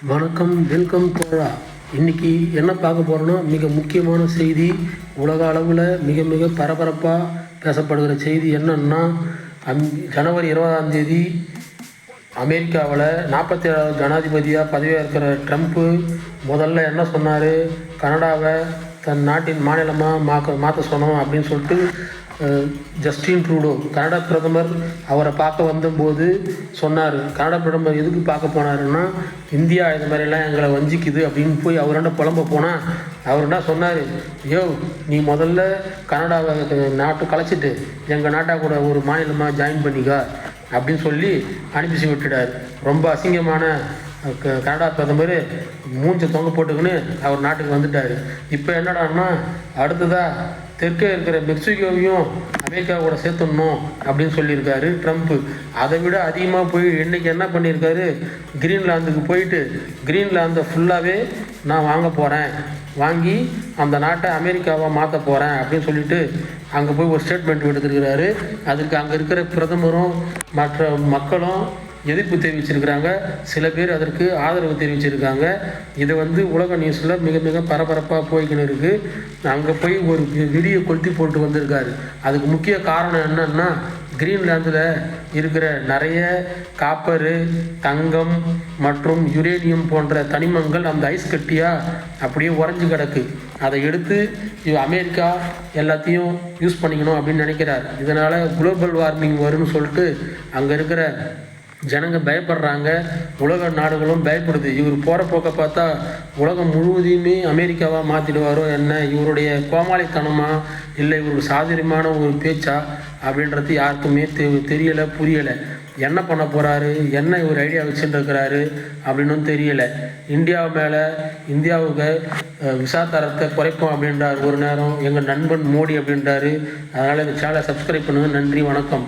வணக்கம், வெல்கம் தோழா. இன்றைக்கி என்ன பார்க்க போகிறோன்னா, மிக முக்கியமான செய்தி. உலக அளவில் மிக மிக பரபரப்பாக பேசப்படுகிற செய்தி என்னன்னா, ஜனவரி 20ஆம் தேதி அமெரிக்காவில் 47வது ஜனாதிபதியாக பதவியேற்கிற ட்ரம்ப்பு முதல்ல என்ன சொன்னார், கனடாவை தன் நாட்டின் மாநிலமாக மாற்ற சொன்னோம் அப்படின்னு சொல்லிட்டு ஜஸ்டின் ட்ரூடோ கனடா பிரதமர் அவரை பார்க்க வந்தபோது சொன்னார். கனடா பிரதமர் எதுக்கு பார்க்க போனாருன்னா, இந்தியா இது மாதிரிலாம் எங்களை வஞ்சிக்குது அப்படின்னு போய் அவர்கிட்ட புலம்ப போனால் அவர் என்ன சொன்னார், நீ முதல்ல கனடாவை நாட்டு கலைச்சிட்டு எங்கள் நாட்டா கூட ஒரு மாநிலமாக ஜாயின் பண்ணிக்கா அப்படின்னு சொல்லி அனுப்பிச்சு விட்டுட்டார். ரொம்ப அசிங்கமான கனடா பிரதமர் மூஞ்சை தொங்க போட்டுக்குன்னு அவர் நாட்டுக்கு வந்துட்டார். இப்போ என்னடான்னா, அடுத்ததாக தெற்கே இருக்கிற மெக்சிகோவையும் அமெரிக்காவோட சேர்த்துடணும் அப்படின்னு சொல்லியிருக்காரு ட்ரம்ப்பு. அதை விட அதிகமாக போய் இன்றைக்கி என்ன பண்ணியிருக்காரு, கிரீன்லாந்துக்கு போயிட்டு கிரீன்லாந்தை ஃபுல்லாகவே நான் வாங்க போகிறேன், வாங்கி அந்த நாட்டை அமெரிக்காவாக மாற்ற போகிறேன் அப்படின்னு சொல்லிட்டு அங்கே போய் ஒரு ஸ்டேட்மெண்ட் எடுத்துருக்கிறாரு. அதுக்கு அங்கே இருக்கிற பிரதமரும் மற்ற மக்களும் எதிர்ப்பு தெரிவிச்சிருக்கிறாங்க. சில பேர் அதற்கு ஆதரவு தெரிவிச்சிருக்காங்க. இதை உலக நியூஸில் மிக மிக பரபரப்பாக போய்கின்னு இருக்குது. அங்கே போய் ஒரு வீடியோ கொளுத்தி போட்டு வந்திருக்காரு. அதுக்கு முக்கிய காரணம் என்னன்னா, கிரீன்லாந்தில் இருக்கிற நிறைய காப்பரு, தங்கம் மற்றும் யுரேனியம் போன்ற தனிமங்கள் அந்த ஐஸ் கட்டியாக அப்படியே உறைஞ்சி கிடக்கு. அதை எடுத்து அமெரிக்கா எல்லாத்தையும் யூஸ் பண்ணிக்கணும் அப்படின்னு நினைக்கிறார். இதனால் குளோபல் வார்மிங் வரும்னு சொல்லிட்டு அங்கே இருக்கிற ஜனங்க பயப்படுறாங்க. உலக நாடுகளும் பயப்படுது. இவர் போகிற போக்க பார்த்தா உலகம் முழுவதையுமே அமெரிக்காவாக மாற்றிடுவாரோ என்ன, இவருடைய கோமாளித்தனமா இல்லை இவருக்கு சாதுரியமான ஒரு பேச்சா அப்படின்றது யாருக்குமே தெரியலை, புரியலை. என்ன பண்ண போகிறாரு, என்ன இவர் ஐடியா வச்சுட்டு இருக்கிறாரு அப்படின்னு தெரியலை. இந்தியாவுக்கு விசா தரத்தை குறைப்போம் அப்படின்றார் ஒரு நேரம். எங்கள் நண்பன் மோடி அப்படின்றாரு. அதனால் இந்த சேனலை சப்ஸ்கிரைப் பண்ணுங்கள். நன்றி, வணக்கம்.